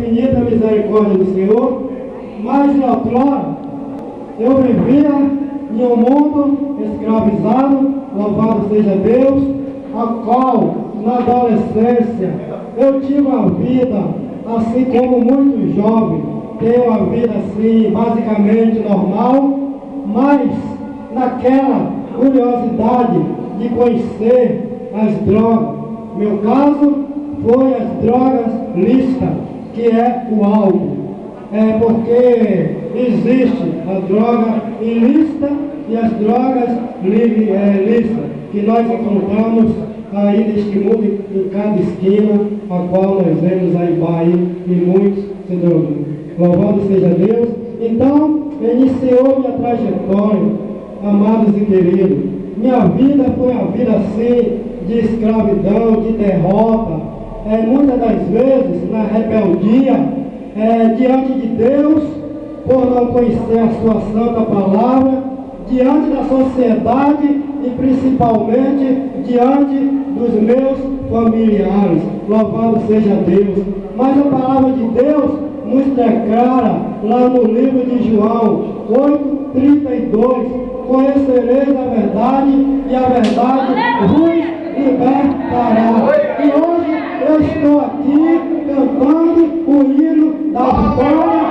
infinita misericórdia do Senhor, mas em outrora eu vivia em um mundo escravizado, louvado seja Deus, a qual na adolescência eu tive uma vida, assim como muitos jovens, tem uma vida assim, basicamente normal, mas naquela curiosidade de conhecer as drogas. Meu caso foi as drogas lícitas, que é o álcool. Porque existe a droga ilícita e as drogas lícitas, que nós encontramos aí neste mundo, em cada esquina, a qual nós vemos aí Bahia e muitos se drogando. Louvado seja Deus. Então, iniciou minha trajetória, amados e queridos. Minha vida foi uma vida assim, de escravidão, de derrota. Muitas das vezes, na rebeldia, diante de Deus, por não conhecer a sua santa palavra, diante da sociedade e principalmente diante dos meus familiares. Louvado seja Deus. Mas a palavra de Deus nos declara lá no livro de João 8:32: conhecereis a verdade e a verdade vos libertará. E hoje eu estou aqui cantando o hino da vitória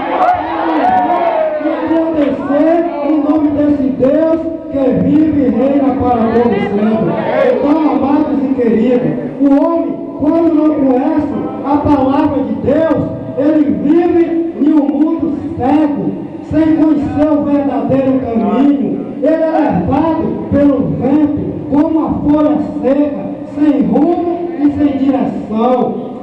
e agradecer em nome desse Deus que vive e reina para todo sempre. Então, amados e queridos, o homem, quando não conhece a palavra de Deus, ele vive em um mundo cego, sem conhecer o verdadeiro caminho. Ele é levado pelo vento, como uma folha seca, sem rumo e sem direção.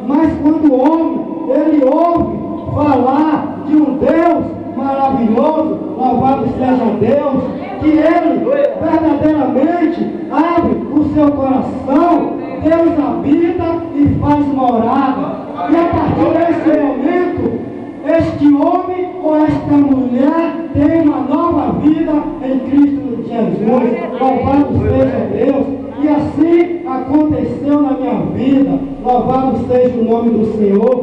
Mas quando o homem, ele ouve falar de um Deus maravilhoso, louvado seja Deus, que ele verdadeiramente abre o seu coração, Deus habita e faz morada. E a partir desse momento, este homem ou esta mulher tem uma nova vida em Cristo Jesus. Louvado seja Deus. E assim aconteceu na minha vida. Louvado seja o nome do Senhor.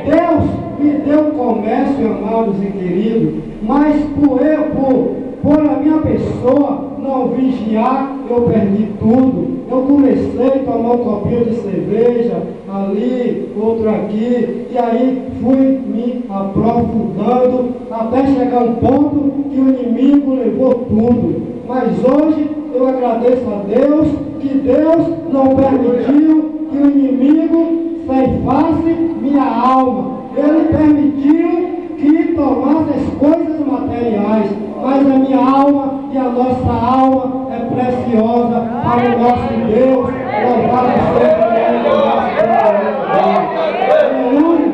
Deus me deu comércio, amados e queridos, mas por a minha pessoa não vigiar, eu perdi tudo. Eu comecei a tomar um copinho de cerveja ali, outro aqui, e aí fui me aprofundando até chegar a um ponto que o inimigo levou tudo. Mas hoje eu agradeço a Deus que Deus não permitiu que o inimigo ceifasse minha alma. Ele permitiu que tomasse as coisas materiais, mas a minha alma e a nossa alma é preciosa para o nosso Deus. Louvado seja o nosso Deus.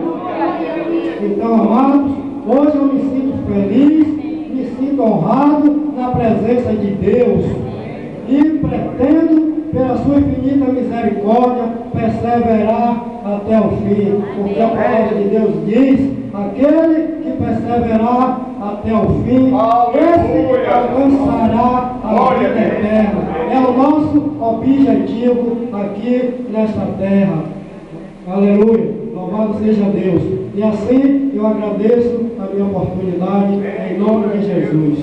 Então, amados, hoje eu me sinto feliz, me sinto honrado na presença de Deus e pretendo, pela sua infinita misericórdia, perseverar até o fim, porque a palavra de Deus diz: aquele que perseverar até o fim, esse alcançará a vida eterna. É o nosso objetivo aqui nesta terra. Aleluia, louvado seja Deus. E assim eu agradeço a minha oportunidade em nome de Jesus.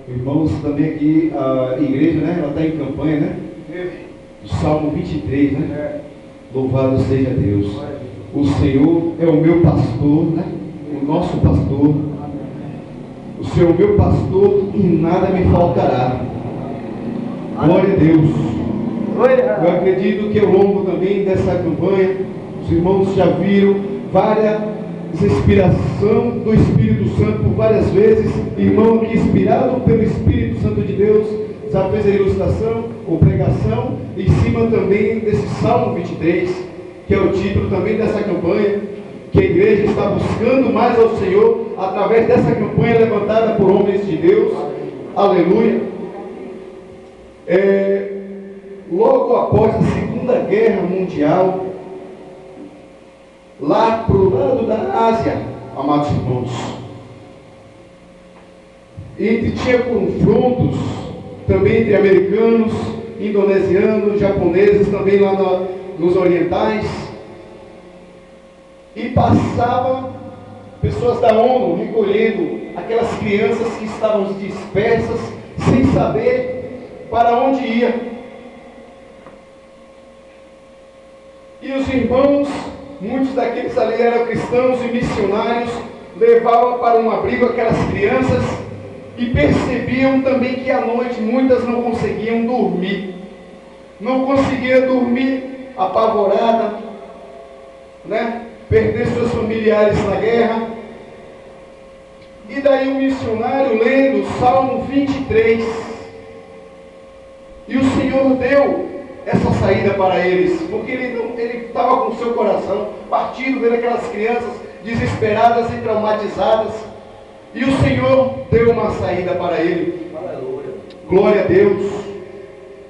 Irmãos, também aqui a igreja, né? Ela está em campanha, né? Salmo 23, né? Louvado seja Deus. O Senhor é o meu pastor, né? O nosso pastor. O Senhor é o meu pastor e nada me faltará. Glória a Deus. Eu acredito que ao longo também dessa campanha, os irmãos já viram várias inspiração do Espírito Santo por várias vezes. Irmão aqui inspirado pelo Espírito Santo de Deus já fez a ilustração ou pregação em cima também desse Salmo 23, que é o título também dessa campanha, que a igreja está buscando mais ao Senhor através dessa campanha levantada por homens de Deus. Aleluia. Logo após a Segunda Guerra Mundial, lá para o lado da Ásia, amados irmãos, e tinha confrontos também entre americanos, indonesianos, japoneses, também lá nos orientais. E passava pessoas da ONU recolhendo aquelas crianças que estavam dispersas, sem saber para onde ia. E os irmãos, muitos daqueles ali eram cristãos e missionários, levavam para um abrigo aquelas crianças e percebiam também que à noite muitas não conseguiam dormir. Não conseguiam dormir, apavorada, perder seus familiares na guerra. E daí o missionário lendo o Salmo 23, e o Senhor deu essa saída para eles, porque ele estava com o seu coração partido, vendo aquelas crianças desesperadas e traumatizadas, e o Senhor deu uma saída para ele. Aleluia. Glória a Deus.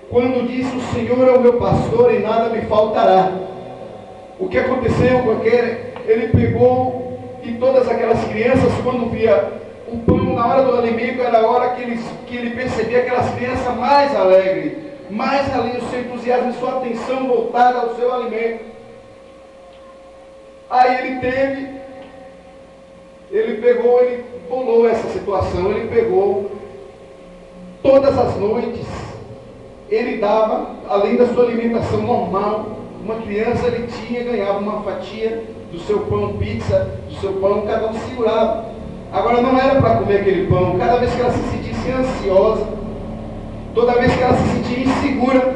Quando disse: o Senhor é o meu pastor e nada me faltará. O que aconteceu com aquele? Ele pegou, e todas aquelas crianças, quando via o pão na hora do alimento, era a hora que ele percebia aquelas crianças mais alegres, mais ali o seu entusiasmo e sua atenção voltada ao seu alimento. Aí ele bolou essa situação, ele pegou todas as noites, ele dava, além da sua alimentação normal, uma criança ganhava uma fatia do seu pão, pizza, do seu pão, cada um segurava. Agora não era para comer aquele pão, cada vez que ela se sentisse ansiosa, toda vez que ela se sentia insegura,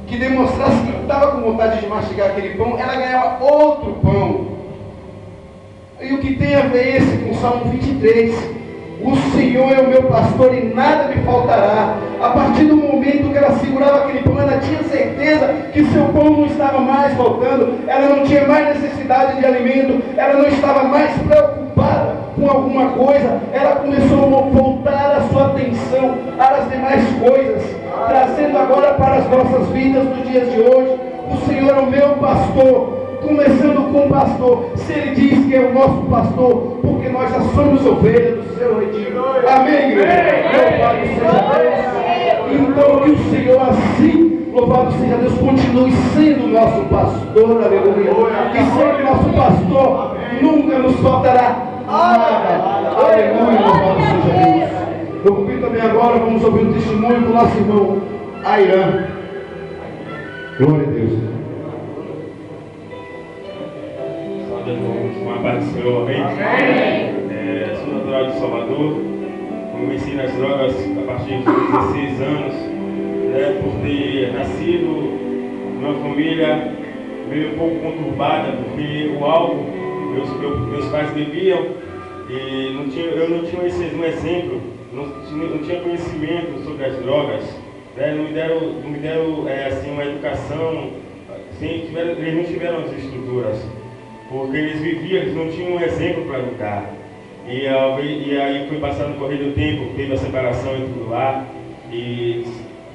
que demonstrasse que estava com vontade de mastigar aquele pão, ela ganhava outro pão. E o que tem a ver esse com o Salmo 23? O Senhor é o meu pastor e nada me faltará. A partir do momento que ela segurava aquele pão, ela tinha certeza que seu pão não estava mais faltando, ela não tinha mais necessidade de alimento, ela não estava mais preocupada com alguma coisa. Ela começou a voltar a sua atenção às demais coisas, trazendo agora para as nossas vidas nos dias de hoje: o Senhor é o meu pastor. Começando com o pastor, se ele diz que é o nosso pastor, porque nós já somos ovelhas do seu redil. Amém, igreja? Louvado seja Deus. Então que o Senhor assim, louvado seja Deus, continue sendo nosso pastor, aleluia. Que sendo nosso pastor, nunca nos faltará nada. Aleluia, louvado seja Deus. Eu convido também agora, vamos ouvir o testemunho do nosso irmão Airan. Glória a Deus. Uma paz do Senhor, amém? Sou natural de Salvador, comecei nas drogas a partir de 16 anos, por ter nascido numa família meio um pouco conturbada, porque o álcool, meus pais bebiam e eu não tinha um exemplo, não tinha conhecimento sobre as drogas, não me deram assim, uma educação, eles não tiveram as estruturas. Porque eles viviam, eles não tinham um exemplo para educar. E aí foi passando o correr do tempo, teve a separação entre o lar, e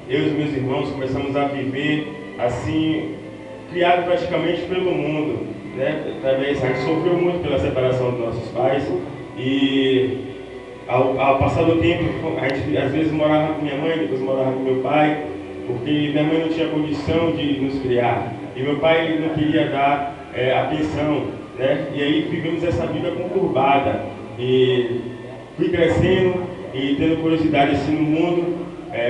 eu e os meus irmãos começamos a viver assim, criados praticamente pelo mundo. A gente sofreu muito pela separação dos nossos pais, e ao passar do tempo, a gente às vezes morava com minha mãe, depois morava com meu pai, porque minha mãe não tinha condição de nos criar, e meu pai não queria dar atenção, e aí vivemos essa vida conturbada, e fui crescendo e tendo curiosidade assim no mundo,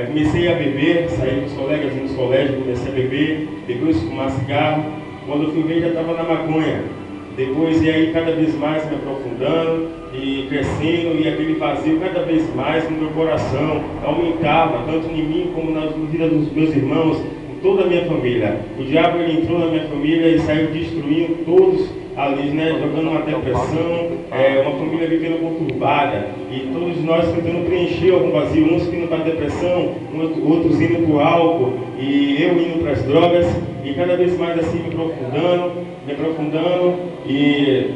comecei a beber, saí com os colegas nos colégios, comecei a beber, depois fumar cigarro, quando eu fui ver já estava na maconha, depois e aí cada vez mais me aprofundando e crescendo, e aquele vazio cada vez mais no meu coração aumentava, tanto em mim como na vida dos meus irmãos, toda a minha família. O diabo ele entrou na minha família e saiu destruindo todos ali, jogando uma depressão, uma família vivendo conturbada, e todos nós tentando preencher algum vazio, uns indo para a depressão, outros indo para o álcool, e eu indo para as drogas, e cada vez mais assim me aprofundando e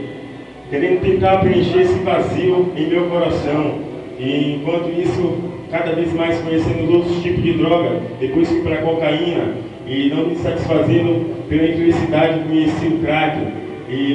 querendo tentar preencher esse vazio em meu coração. E enquanto isso, cada vez mais conhecendo os outros tipos de droga, depois fui para a cocaína, e não me satisfazendo pela infelicidade, conheci o crack.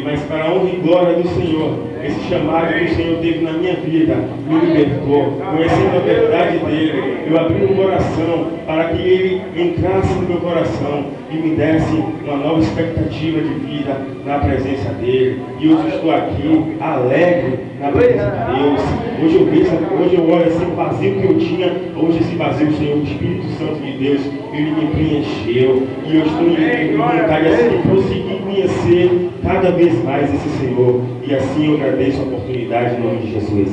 Mas para a honra e glória do Senhor, esse chamado que o Senhor teve na minha vida me libertou. Conhecendo a verdade dele, eu abri o coração para que ele entrasse no meu coração e me desse uma nova expectativa de vida na presença dele. E hoje estou aqui alegre na presença de Deus. Hoje eu olho esse vazio que eu tinha. Hoje esse vazio, o Senhor, o Espírito Santo de Deus, ele me preencheu. E eu estou em vontade assim de prosseguir conhecer cada vez mais esse Senhor. E assim eu agradeço a oportunidade em nome de Jesus.